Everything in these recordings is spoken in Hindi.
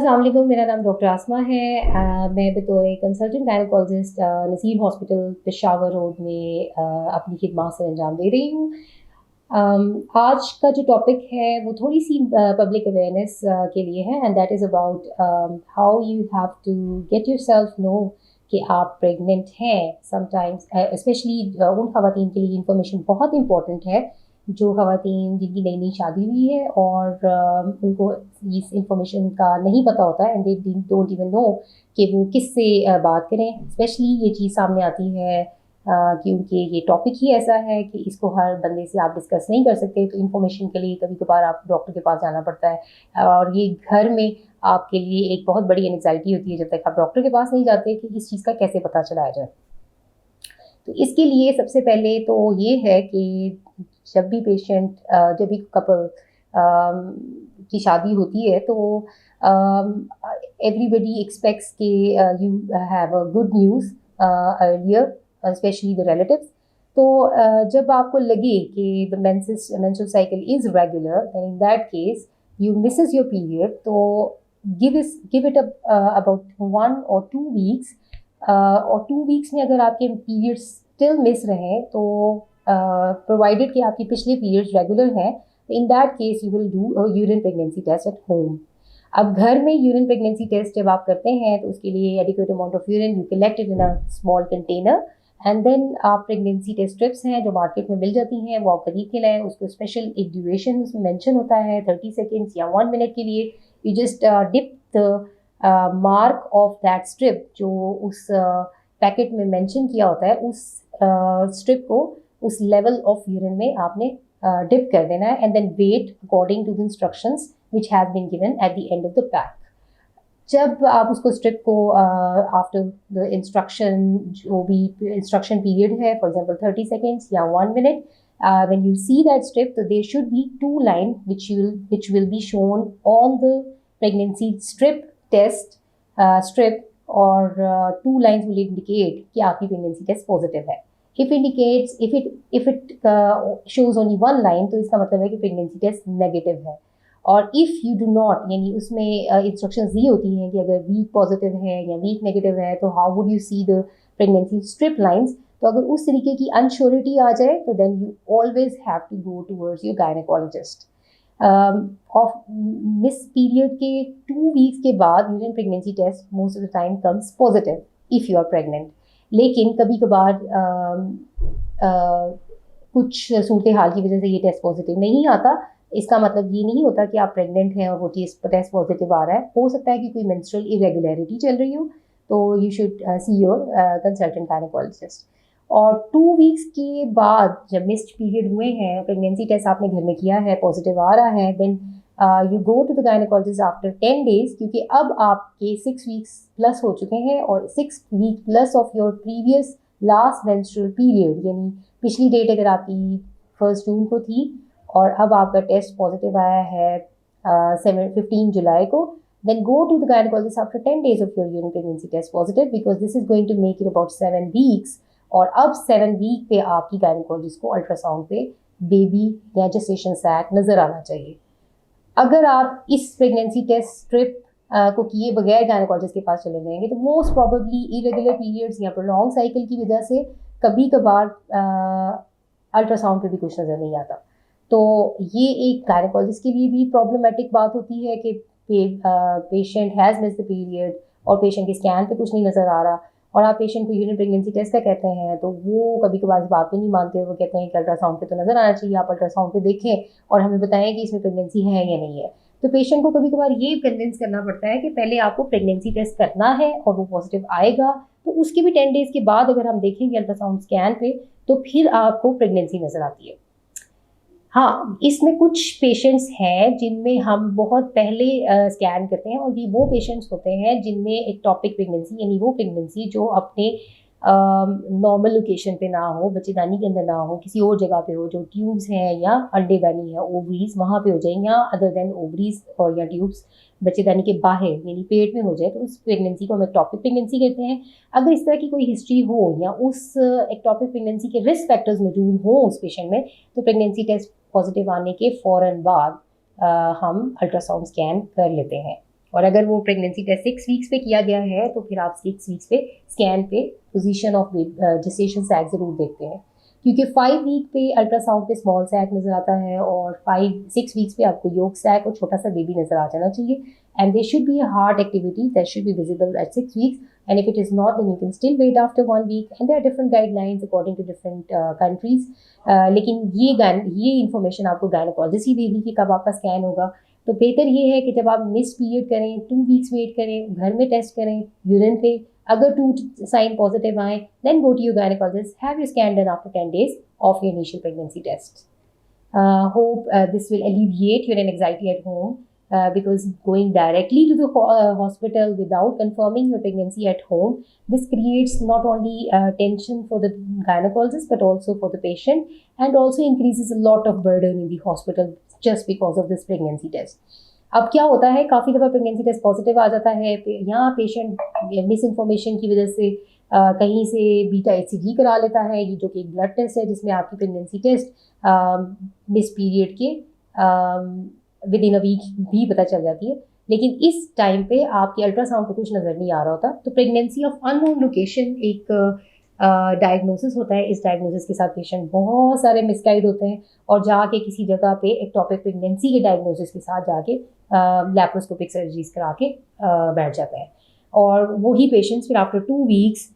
अस्सलाम वालेकुम, मेरा नाम डॉक्टर आसमा है। मैं बतौर consultant gynaecologist Naseer hospital Peshawar road में अपनी खिदमत से अंजाम दे रही हूँ। आज का जो टॉपिक है वो थोड़ी सी पब्लिक अवेयरनेस के लिए है, and that is about how you have to get yourself know कि आप प्रेग्नेंट हैं। समटाइम्स स्पेशली उन ख़वातीन के लिए इंफॉर्मेशन बहुत इंपॉर्टेंट है जो ख़वातीन जिनकी नई नई शादी हुई है और उनको इस इंफॉर्मेशन का नहीं पता होता है, and they don't even know कि वो किससे बात करें। स्पेशली ये चीज़ सामने आती है क्योंकि ये टॉपिक ही ऐसा है कि इसको हर बंदे से आप डिस्कस नहीं कर सकते, तो इन्फॉर्मेशन के लिए कभी कभार आप डॉक्टर के पास जाना पड़ता है, और ये घर में आपके लिए एक बहुत बड़ी एंग्जाइटी होती है जब तक आप डॉक्टर के पास नहीं जाते कि इस चीज़ का कैसे पता चलाया जाए। तो इसके लिए सबसे पहले तो ये है कि जब भी पेशेंट जब भी कपल की शादी होती है तो एवरीबडी एक्सपेक्ट्स कि you have a good news earlier, specially the relatives. तो जब आपको लगे कि the menstrual cycle is regular, then in that case you misses your period, तो give it about 1 or 2 weeks, और 2 वीक्स में अगर आपके पीरियड्स स्टिल मिस रहें तो प्रोवाइडेड कि आपकी पिछले पीरियड्स रेगुलर हैं, in that case you will do urine pregnancy test at home. अब घर में यूरिन प्रेगनेंसी टेस्ट जब आप करते हैं तो उसके लिए adequate amount of urine you collected in a small container, and then आप प्रेगनेंसी टेस्ट स्ट्रिप्स हैं जो मार्केट में मिल जाती हैं वो आप खरीद के लाएँ। उसको स्पेशल एक ड्यूरेशन उसमें मेंशन होता है 30 सेकेंड्स या 1 मिनट के लिए। You just dip the mark of that strip जो उस पैकेट में मेंशन किया होता है, उस स्ट्रिप को उस लेवल ऑफ यूरिन में आपने डिप कर देना है, and then wait according to the instructions which has been given at the end of the pack. जब आप उसको स्ट्रिप को आफ्टर द इंस्ट्रक्शन, जो भी इंस्ट्रक्शन पीरियड है, फॉर एग्जांपल 30 सेकेंड्स या 1 minute, when you see that strip, so there should be 2 lines which will be shown on the pregnancy strip test strip, और 2 lines will indicate कि आपकी pregnancy test positive है। If it shows only 1 line, तो इसका मतलब है कि pregnancy test negative है। और इफ़ यू डू नॉट, यानी उसमें इंस्ट्रक्शंस दी होती हैं कि अगर वीक पॉजिटिव है या वीक नेगेटिव है तो how would you see the pregnancy strip lines. तो अगर उस तरीके की अनश्योरिटी आ जाए तो then you always have to go towards your gynaecologist. Of miss period के 2 वीक्स के बाद urine pregnancy test most of the time comes positive if you are pregnant. लेकिन कभी कभार कुछ सूरत हाल की वजह से ये टेस्ट पॉजिटिव नहीं आता। इसका मतलब ये नहीं होता कि आप प्रेग्नेंट हैं और वो टेस्ट पॉजिटिव आ रहा है। हो सकता है कि कोई मेंस्ट्रुअल इरेगुलरिटी चल रही हो, तो you should see your consultant gynaecologist. और 2 वीक्स के बाद जब मिस्ड पीरियड हुए हैं, प्रेगनेंसी टेस्ट आपने घर में किया है, पॉजिटिव आ रहा है, then you go to the gynaecologist after 10 days, क्योंकि अब आपके 6 वीक्स प्लस हो चुके हैं और 6 week plus of your previous last menstrual period, यानी पिछली डेट अगर आपकी 1 जून को थी और अब आपका टेस्ट पॉजिटिव आया है 15 जुलाई को, then go to the gynecologist after 10 days of your urine pregnancy test positive, because this is going to make it about 7 weeks। और अब 7 वीक पे आपकी गायनेकोलॉजिस्ट को अल्ट्रासाउंड पे बेबी या जेस्टेशन सैक नज़र आना चाहिए। अगर आप इस प्रेगनेंसी टेस्ट स्ट्रिप को किए बगैर गायनेकोलॉजिस्ट के पास चले जाएंगे तो मोस्ट प्रॉबेबली इरेगुलर पीरियड्स या प्रोलॉन्ग साइकिल की वजह से कभी कभार अल्ट्रासाउंड पे भी कुछ नज़र नहीं आता। तो ये एक गायनेकोलॉजिस्ट के लिए भी प्रॉब्लमेटिक बात होती है कि patient has missed the period और पेशेंट के स्कैन पे कुछ नहीं नज़र आ रहा, और आप पेशेंट को यूरिन प्रेगनेंसी टेस्ट का कहते हैं तो वो कभी कभार इस बात को नहीं मानते। वो कहते हैं कि अल्ट्रासाउंड पे तो नज़र आना चाहिए, आप अल्ट्रासाउंड पे देखें और हमें बताएं कि इसमें प्रेगनेंसी है या नहीं है। तो पेशेंट को कभी कभार ये कन्विंस करना पड़ता है कि पहले आपको प्रेगनेंसी टेस्ट करना है और वो पॉजिटिव आएगा, तो उसके भी 10 डेज़ के बाद अगर हम देखेंगे अल्ट्रासाउंड स्कैन पे तो फिर आपको प्रेगनेंसी नज़र आती है। हाँ, इसमें कुछ पेशेंट्स हैं जिनमें हम बहुत पहले स्कैन करते हैं, और ये वो पेशेंट्स होते हैं जिनमें एक्टोपिक प्रेगनेंसी, यानी वो प्रेगनेंसी जो अपने नॉर्मल लोकेशन पे ना हो, बच्चेदानी के अंदर ना हो, किसी और जगह पे हो, जो ट्यूब्स हैं या अंडेदानी है, ओवरीज वहाँ पे हो जाए, या अदर देन ओवरीज और या ट्यूब्स बच्चेदानी के बाहर यानी पेट में हो जाए, तो उस प्रेगनेंसी को हम एक्टोपिक प्रेगनेंसी कहते हैं। अगर इस तरह की कोई हिस्ट्री हो या उस एक्टोपिक प्रेगनेंसी के रिस्क फैक्टर्स मौजूद हों उस पेशेंट में, तो प्रेगनेंसी टेस्ट पॉजिटिव आने के फ़ौरन बाद हम अल्ट्रासाउंड स्कैन कर लेते हैं। और अगर वो प्रेगनेंसी टेस्ट 6 वीक्स पे किया गया है तो फिर आप 6 वीक्स पे स्कैन पे पोजीशन ऑफ जेस्टेशन सैक ज़रूर देखते हैं, क्योंकि 5 वीक पे अल्ट्रासाउंड पे स्मॉल सैक नज़र आता है और 6 वीक्स पे आपको योग सैक और छोटा सा बेबी नज़र आ जाना चाहिए। And there should be a heart activity that should be visible at 6 weeks, and if it is not then you can still wait after 1 week, and there are different guidelines according to different countries. लेकिन ये इन्फॉर्मेशन आपको गायनेकोलॉजिस्ट ही देगी कि कब आपका स्कैन होगा। तो बेहतर ये है कि जब आप मिस पीरियड करें, 2 वीक्स वेट करें, घर में टेस्ट करें यूरिन पे, अगर 2 साइन पॉजिटिव आए then go to your gynaecologist, have your scan done after 10 days of your initial pregnancy test. Hope this will alleviate your anxiety at home, because going directly to the hospital without confirming your pregnancy at home, this creates not only tension for the gynecologist but also for the patient, and also increases a lot of burden in the hospital just because of this pregnancy test. अब क्या होता है, काफ़ी दफ़ा प्रेगनेंसी टेस्ट पॉजिटिव आ जाता है, यहाँ पेशेंट मिस इन्फॉर्मेशन की वजह से कहीं से बीटा HCG करा लेता है, ये जो कि एक ब्लड टेस्ट है जिसमें आपकी प्रेगनेंसी टेस्ट मिस पीरियड के विद इन अ वीक भी पता चल जाती है। लेकिन इस टाइम पे आपके अल्ट्रासाउंड पे कुछ नज़र नहीं आ रहा होता, तो प्रेगनेंसी ऑफ अननोन लोकेशन एक डायग्नोसिस होता है। इस डायग्नोसिस के साथ पेशेंट बहुत सारे मिसगाइड होते हैं और जाके किसी जगह पे एक्टोपिक प्रेगनेंसी के डायग्नोसिस के साथ जाके लैप्रोस्कोपिक सर्जरीज करा के बैठ जाता है, और वही पेशेंट्स फिर आफ्टर 2 वीक्स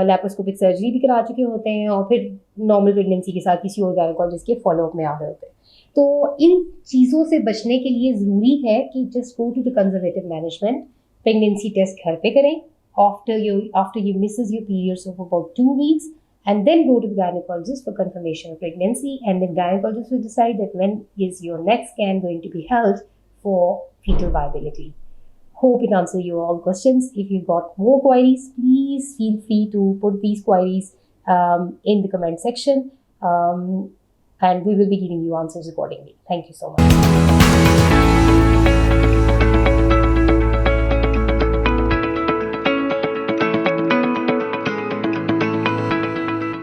लैप्रोस्कोपिक सर्जरी भी करा चुके होते हैं और फिर नॉर्मल प्रेगनेंसी के साथ किसी और गायनेकोलॉजिस्ट के फॉलोअप में आ रहे होते हैं। तो इन चीज़ों से बचने के लिए ज़रूरी है कि just go to the conservative management, pregnancy test घर पे करें after you misses your periods of about 2 weeks, and then go to the gynecologist for confirmation of pregnancy, and then gynecologist will decide that when is your next scan going to be held for fetal viability. Hope it answers your all questions. If you got more queries, please feel free to put these queries in the comment section, and we will be giving you answers accordingly. Thank you so much.